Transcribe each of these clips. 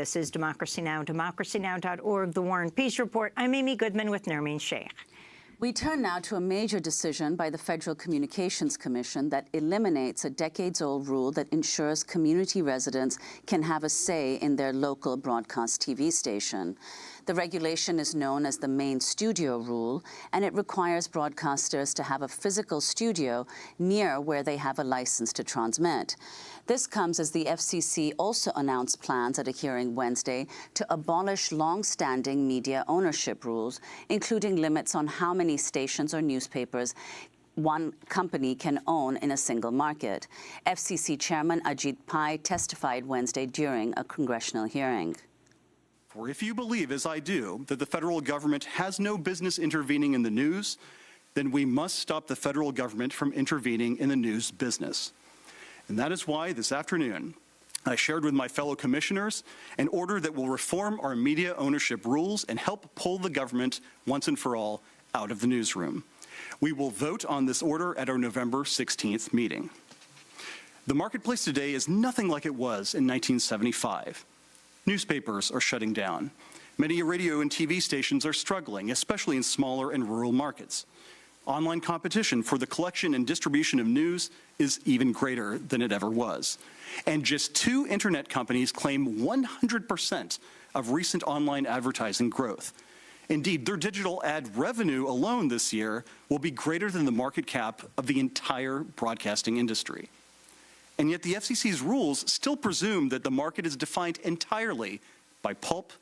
This is Democracy Now!, democracynow.org, The War and Peace Report. I'm Amy Goodman with Nermeen Sheikh. We turn now to a major decision by the Federal Communications Commission that eliminates a decades-old rule that ensures community residents can have a say in their local broadcast TV station. The regulation is known as the Main Studio Rule, and it requires broadcasters to have a physical studio near where they have a license to transmit. This comes as the FCC also announced plans at a hearing Wednesday to abolish long-standing media ownership rules, including limits on how many stations or newspapers one company can own in a single market. FCC Chairman Ajit Pai testified Wednesday during a congressional hearing. For if you believe, as I do, that the federal government has no business intervening in the news, then we must stop the federal government from intervening in the news business. And that is why this afternoon I shared with my fellow commissioners an order that will reform our media ownership rules and help pull the government once and for all out of the newsroom. We will vote on this order at our November 16th meeting. The marketplace today is nothing like it was in 1975. Newspapers are shutting down. Many radio and TV stations are struggling, especially in smaller and rural markets. Online competition for the collection and distribution of news is even greater than it ever was. And just 2 internet companies claim 100% of recent online advertising growth. Indeed, their digital ad revenue alone this year will be greater than the market cap of the entire broadcasting industry. And yet the FCC's rules still presume that the market is defined entirely by pulp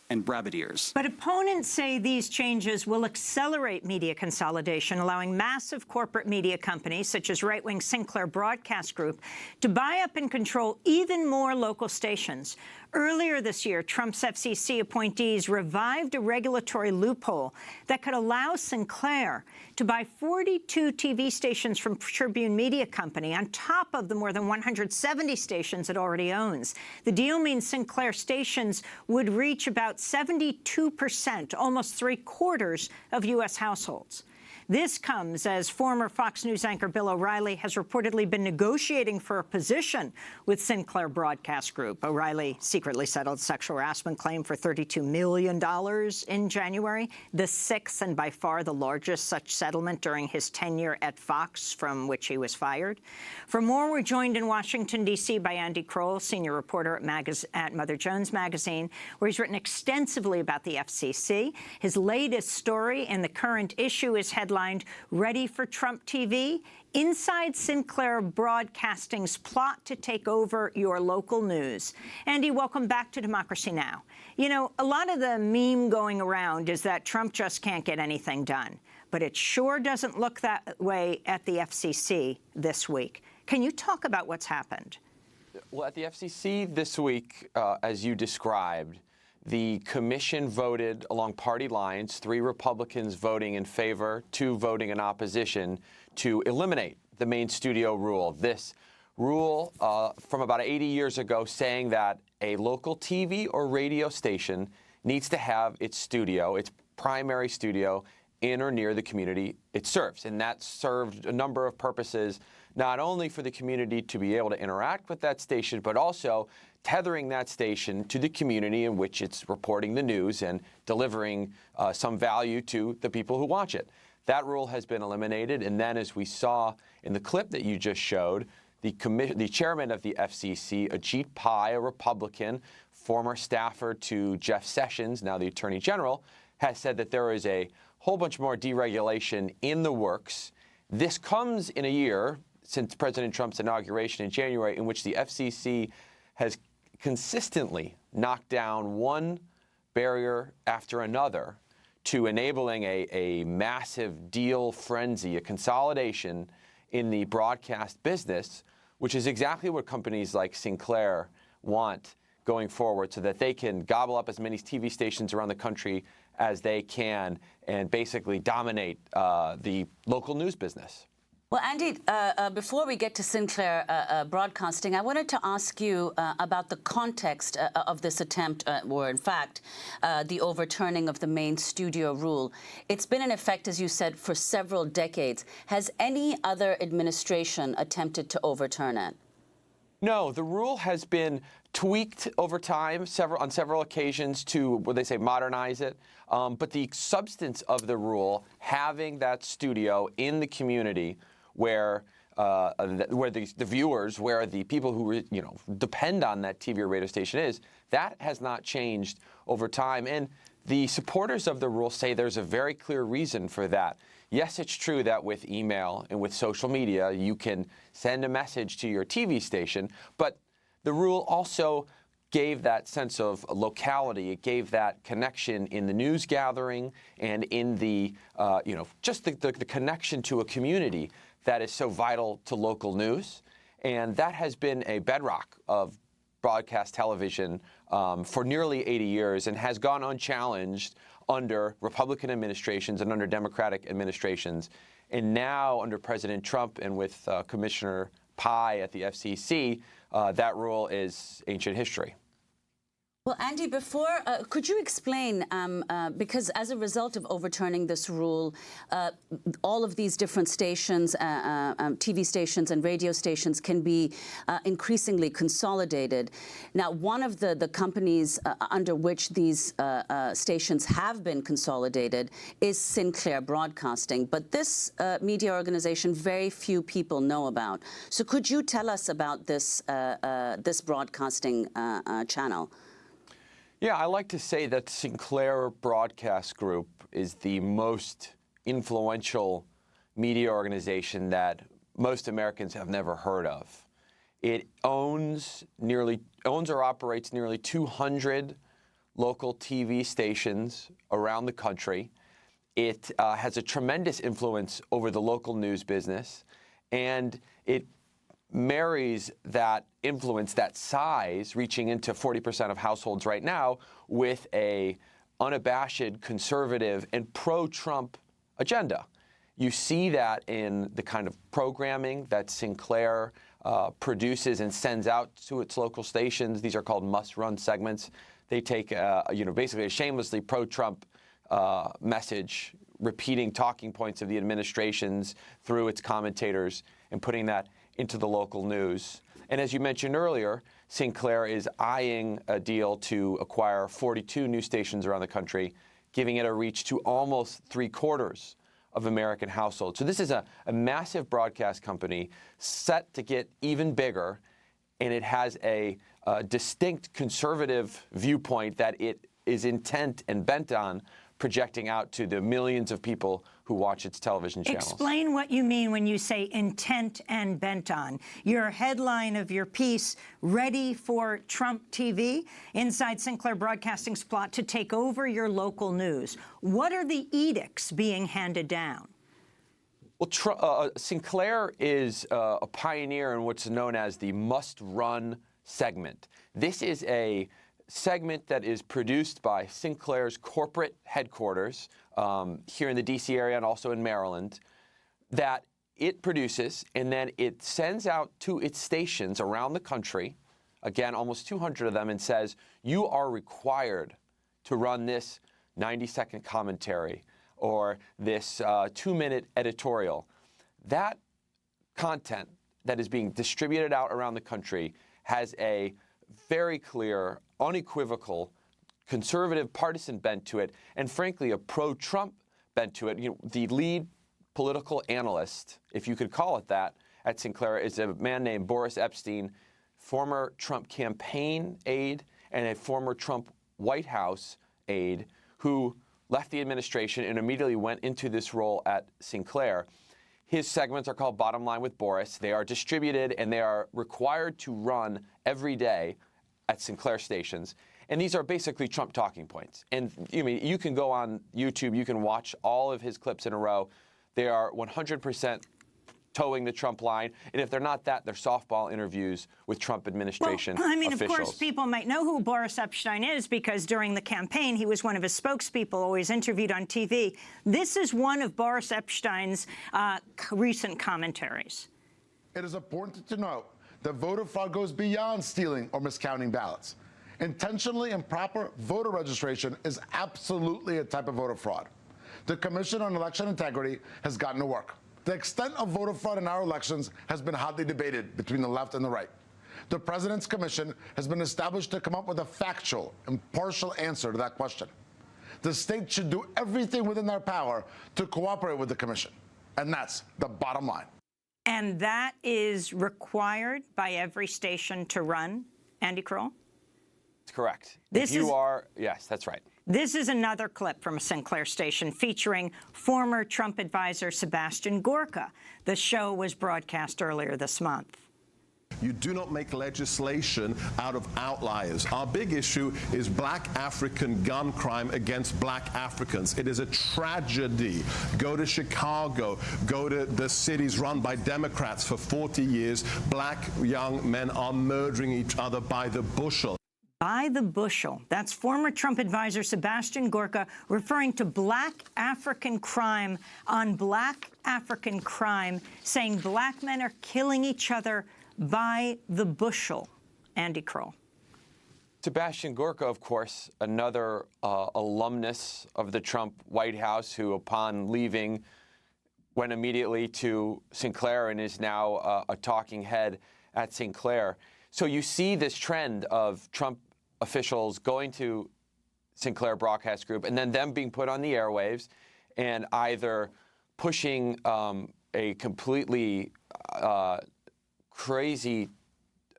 and rabbit ears. But opponents say these changes will accelerate media consolidation, allowing massive corporate media companies, such as right-wing Sinclair Broadcast Group, to buy up and control even more local stations. Earlier this year, Trump's FCC appointees revived a regulatory loophole that could allow Sinclair to buy 42 TV stations from Tribune Media Company on top of the more than 170 stations it already owns. The deal means Sinclair stations would reach about 72%, almost 3/4 of U.S. households. This comes as former Fox News anchor Bill O'Reilly has reportedly been negotiating for a position with Sinclair Broadcast Group. O'Reilly secretly settled a sexual harassment claim for $32 million in January, the 6th and by far the largest such settlement during his tenure at Fox, from which he was fired. For more, we're joined in Washington, D.C. by Andy Kroll, senior reporter at Mother Jones Magazine, where he's written extensively about the FCC. His latest story in the current issue is headlined, "Ready for Trump TV? Inside Sinclair Broadcasting's plot to take over your local news." Andy, welcome back to Democracy Now! You know, a lot of the meme going around is that Trump just can't get anything done. But it sure doesn't look that way at the FCC this week. Can you talk about what's happened? Well, at the FCC this week, as you described, the commission voted along party lines, 3 Republicans voting in favor, 2 voting in opposition, to eliminate the main studio rule. This rule from about 80 years ago saying that a local TV or radio station needs to have its studio, its primary studio, in or near the community it serves. And that served a number of purposes, not only for the community to be able to interact with that station, but also tethering that station to the community in which it's reporting the news and delivering some value to the people who watch it. That rule has been eliminated, and then, as we saw in the clip that you just showed, the chairman of the FCC, Ajit Pai, a Republican, former staffer to Jeff Sessions, now the Attorney General, has said that there is a whole bunch more deregulation in the works. This comes in a year since President Trump's inauguration in January, in which the FCC has consistently knocked down one barrier after another to enabling a massive deal frenzy, a consolidation in the broadcast business, which is exactly what companies like Sinclair want going forward, so that they can gobble up as many TV stations around the country as they can and basically dominate the local news business. Well, Andy, before we get to Sinclair Broadcasting, I wanted to ask you about the context of this attempt, or in fact, the overturning of the main studio rule. It's been in effect, as you said, for several decades. Has any other administration attempted to overturn it? No, the rule has been tweaked over time, on several occasions to, what they say, modernize it. But the substance of the rule, having that studio in the community where the viewers, where the people who depend on that TV or radio station is, that has not changed over time. And the supporters of the rule say there's a very clear reason for that. Yes, it's true that with email and with social media, you can send a message to your TV station, but the rule also gave that sense of locality. It gave that connection in the news gathering and in the, just the connection to a community that is so vital to local news. And that has been a bedrock of broadcast television for nearly 80 years and has gone unchallenged under Republican administrations and under Democratic administrations. And now under President Trump and with Commissioner Pai at the FCC, that rule is ancient history. Well, Andy, before, could you explain, because as a result of overturning this rule, all of these different stations, TV stations and radio stations can be increasingly consolidated. Now, one of the companies under which these stations have been consolidated is Sinclair Broadcasting, but this media organization very few people know about. So could you tell us about this, this broadcasting channel? Yeah, I like to say that Sinclair Broadcast Group is the most influential media organization that most Americans have never heard of. It owns or operates nearly 200 local TV stations around the country. It has a tremendous influence over the local news business, and it marries that influence, that size, reaching into 40% of households right now, with a unabashed conservative and pro-Trump agenda. You see that in the kind of programming that Sinclair produces and sends out to its local stations. These are called must-run segments. They take, basically a shamelessly pro-Trump message, repeating talking points of the administrations through its commentators and putting that into the local news. And as you mentioned earlier, Sinclair is eyeing a deal to acquire 42 news stations around the country, giving it a reach to almost 3/4 of American households. So this is a massive broadcast company set to get even bigger, and it has a distinct conservative viewpoint that it is intent and bent on projecting out to the millions of people who watch its television channels. Explain what you mean when you say intent and bent on. Your headline of your piece, Ready for Trump TV, inside Sinclair Broadcasting's plot to take over your local news. What are the edicts being handed down? Well, Sinclair is a pioneer in what's known as the must-run segment. This is a segment that is produced by Sinclair's corporate headquarters here in the D.C. area and also in Maryland, that it produces, and then it sends out to its stations around the country, again, almost 200 of them, and says, you are required to run this 90-second commentary or this 2-minute editorial. That content that is being distributed out around the country has a very clear, unequivocal, conservative partisan bent to it, and frankly, a pro-Trump bent to it. The lead political analyst, if you could call it that, at Sinclair is a man named Boris Epshteyn, former Trump campaign aide and a former Trump White House aide, who left the administration and immediately went into this role at Sinclair. His segments are called Bottom Line with Boris. They are distributed and they are required to run every day at Sinclair stations. And these are basically Trump talking points. And you can go on YouTube, you can watch all of his clips in a row. They are 100% towing the Trump line. And if they're not that, they're softball interviews with Trump administration officials. Of course, people might know who Boris Epshteyn is because during the campaign, he was one of his spokespeople, always interviewed on TV. This is one of Boris Epshteyn's recent commentaries. It is important to note that voter fraud goes beyond stealing or miscounting ballots. Intentionally improper voter registration is absolutely a type of voter fraud. The Commission on Election Integrity has gotten to work. The extent of voter fraud in our elections has been hotly debated between the left and the right. The President's Commission has been established to come up with a factual, impartial answer to that question. The state should do everything within their power to cooperate with the Commission. And that's the bottom line. And that is required by every station to run, Andy Kroll? That's correct. Yes, that's right. This is another clip from a Sinclair station featuring former Trump advisor Sebastian Gorka. The show was broadcast earlier this month. You do not make legislation out of outliers. Our big issue is black African gun crime against black Africans. It is a tragedy. Go to Chicago, go to the cities run by Democrats for 40 years. Black young men are murdering each other by the bushel. By the bushel. That's former Trump advisor Sebastian Gorka referring to black African crime on black African crime, saying black men are killing each other by the bushel. Andy Kroll. Sebastian Gorka, of course, another alumnus of the Trump White House who, upon leaving, went immediately to Sinclair and is now a talking head at Sinclair. So you see this trend of Trump officials going to Sinclair Broadcast Group and then them being put on the airwaves and either pushing a completely crazy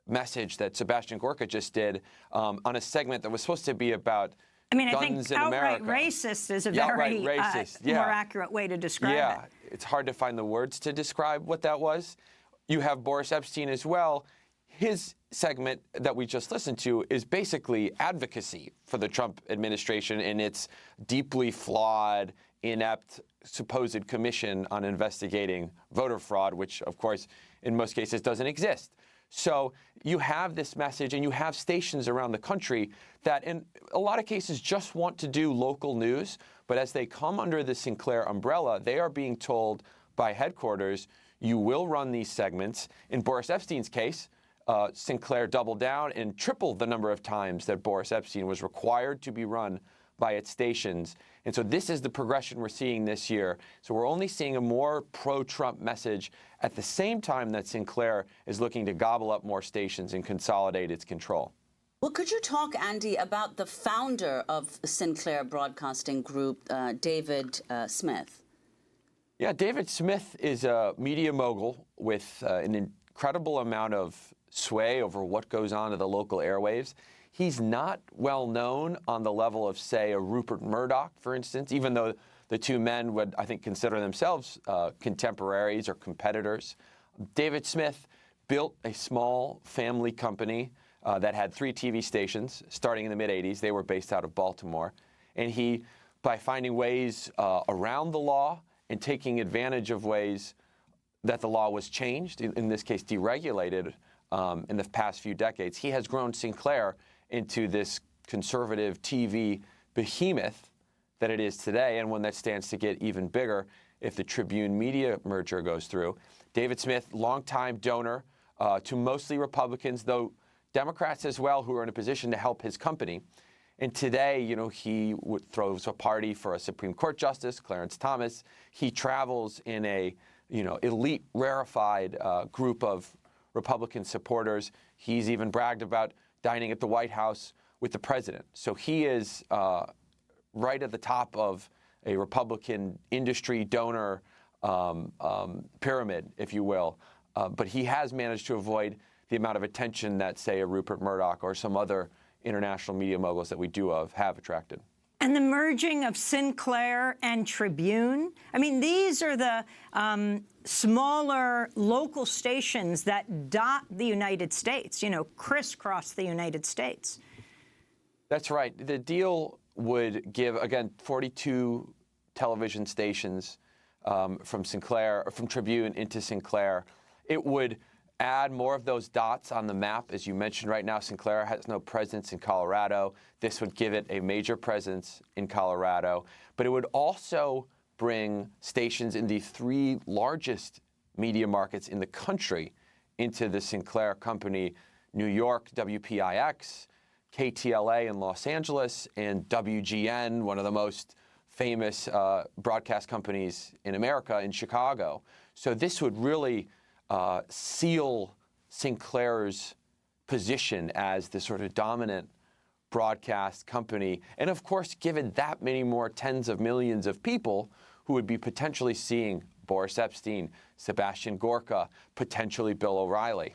message that Sebastian Gorka just did on a segment that was supposed to be about guns I think in outright America. Racist is a very more accurate way to describe it. Yeah, it's hard to find the words to describe what that was. You have Boris Epstein as well. His segment that we just listened to is basically advocacy for the Trump administration and its deeply flawed, inept, supposed commission on investigating voter fraud, which, of course, in most cases doesn't exist. So you have this message, and you have stations around the country that in a lot of cases just want to do local news, but as they come under the Sinclair umbrella, they are being told by headquarters, you will run these segments. In Boris Epstein's case, Sinclair doubled down and tripled the number of times that Boris Epstein was required to be run by its stations. And so this is the progression we're seeing this year. So we're only seeing a more pro-Trump message at the same time that Sinclair is looking to gobble up more stations and consolidate its control. Well, could you talk, Andy, about the founder of Sinclair Broadcasting Group, David Smith? Yeah, David Smith is a media mogul with an incredible amount of sway over what goes on in the local airwaves. He's not well known on the level of, say, a Rupert Murdoch, for instance, even though the two men would, I think, consider themselves contemporaries or competitors. David Smith built a small family company that had 3 TV stations starting in the mid-'80s. They were based out of Baltimore. And he, by finding ways around the law and taking advantage of ways that the law was changed, in this case deregulated in the past few decades, he has grown Sinclair into this conservative TV behemoth that it is today, and one that stands to get even bigger if the Tribune Media merger goes through. David Smith, longtime donor to mostly Republicans, though Democrats as well, who are in a position to help his company. And today, you know, he throws a party for a Supreme Court Justice, Clarence Thomas. He travels in a, elite, rarefied group of Republican supporters. He's even bragged about dining at the White House with the president. So he is right at the top of a Republican industry donor pyramid, if you will. But he has managed to avoid the amount of attention that, say, a Rupert Murdoch or some other international media moguls that we do have attracted. And the merging of Sinclair and Tribune, I mean, these are the smaller local stations that dot the United States, crisscross the United States. That's right. The deal would give, again, 42 television stations from Tribune into Sinclair. It would add more of those dots on the map. As you mentioned right now, Sinclair has no presence in Colorado. This would give it a major presence in Colorado. But it would also bring stations in the 3 largest media markets in the country into the Sinclair company: New York, WPIX, KTLA in Los Angeles, and WGN, one of the most famous broadcast companies in America, in Chicago. So this would really seal Sinclair's position as the sort of dominant broadcast company. And of course, given that many more tens of millions of people who would be potentially seeing Boris Epstein, Sebastian Gorka, potentially Bill O'Reilly.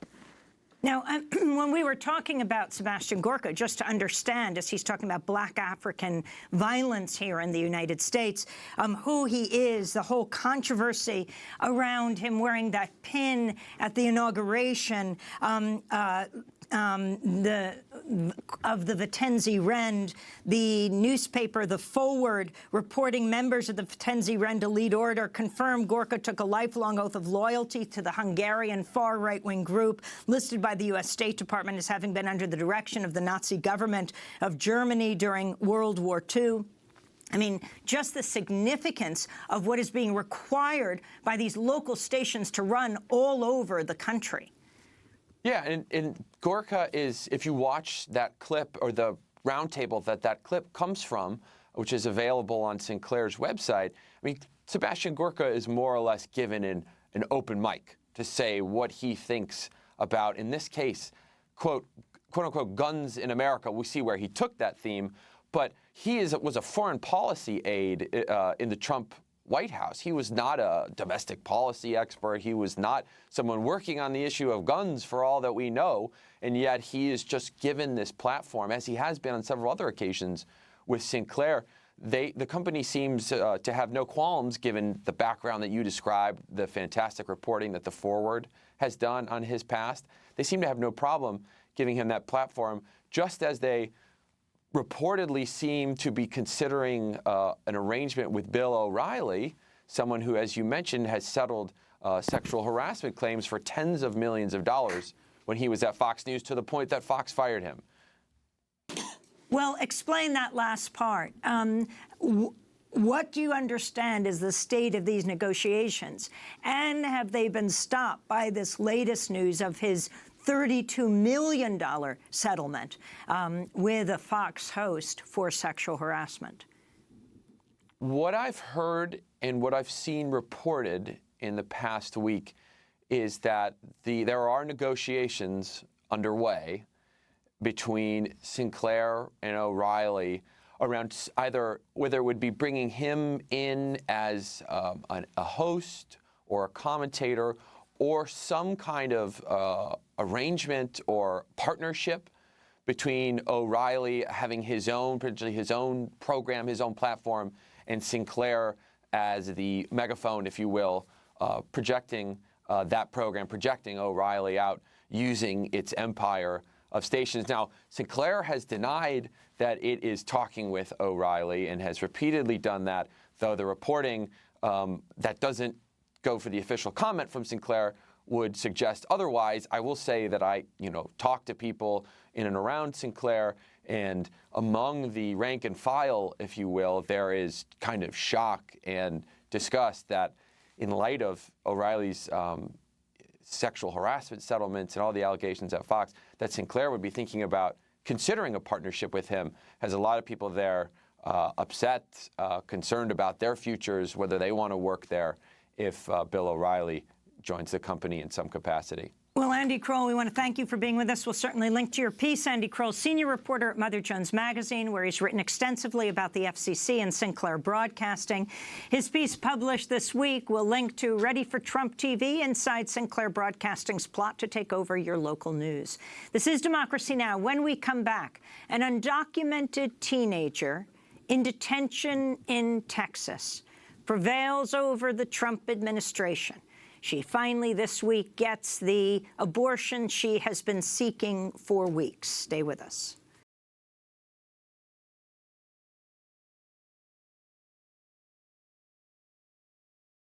Now, when we were talking about Sebastian Gorka, just to understand, as he's talking about Black African violence here in the United States, who he is, the whole controversy around him wearing that pin at the inauguration of the Vicenzi Rend, the newspaper The Forward, reporting members of the Vicenzi Rend elite order confirmed Gorka took a lifelong oath of loyalty to the Hungarian far right-wing group listed by the U.S. State Department as having been under the direction of the Nazi government of Germany during World War II. I mean, just the significance of what is being required by these local stations to run all over the country. Yeah, and Gorka is, if you watch that clip or the roundtable that clip comes from, which is available on Sinclair's website, I mean, Sebastian Gorka is more or less given an open mic to say what he thinks about, in this case, quote unquote, guns in America. We see where he took that theme, but he was a foreign policy aide in the Trump White House. He was not a domestic policy expert. He was not someone working on the issue of guns for all that we know. And yet he is just given this platform, as he has been on several other occasions with Sinclair. The company seems to have no qualms, given the background that you described, the fantastic reporting that The Forward has done on his past. They seem to have no problem giving him that platform, just as they reportedly seem to be considering an arrangement with Bill O'Reilly, someone who, as you mentioned, has settled sexual harassment claims for tens of millions of dollars when he was at Fox News, to the point that Fox fired him. Well, explain that last part. What do you understand is the state of these negotiations? And have they been stopped by this latest news of his $32 million settlement with a Fox host for sexual harassment? What I've heard and what I've seen reported in the past week is that there are negotiations underway between Sinclair and O'Reilly around either whether it would be bringing him in as a host or a commentator, or some kind of arrangement or partnership between O'Reilly having his own, potentially his own program, his own platform, and Sinclair as the megaphone, if you will, projecting that program, projecting O'Reilly out using its empire of stations. Now, Sinclair has denied that it is talking with O'Reilly and has repeatedly done that, though the reporting that doesn't go for the official comment from Sinclair would suggest otherwise. I will say that I, talked to people in and around Sinclair, and among the rank and file, if you will, there is kind of shock and disgust that in light of O'Reilly's sexual harassment settlements and all the allegations at Fox, that Sinclair would be thinking about considering a partnership with him. Has a lot of people there upset, concerned about their futures, whether they want to work there if Bill O'Reilly joins the company in some capacity. Well, Andy Kroll, we want to thank you for being with us. We'll certainly link to your piece. Andy Kroll, senior reporter at Mother Jones Magazine, where he's written extensively about the FCC and Sinclair Broadcasting. His piece published this week will link to Ready for Trump TV, inside Sinclair Broadcasting's plot to take over your local news. This is Democracy Now! When we come back, an undocumented teenager in detention in Texas prevails over the Trump administration. She finally this week gets the abortion she has been seeking for weeks. Stay with us.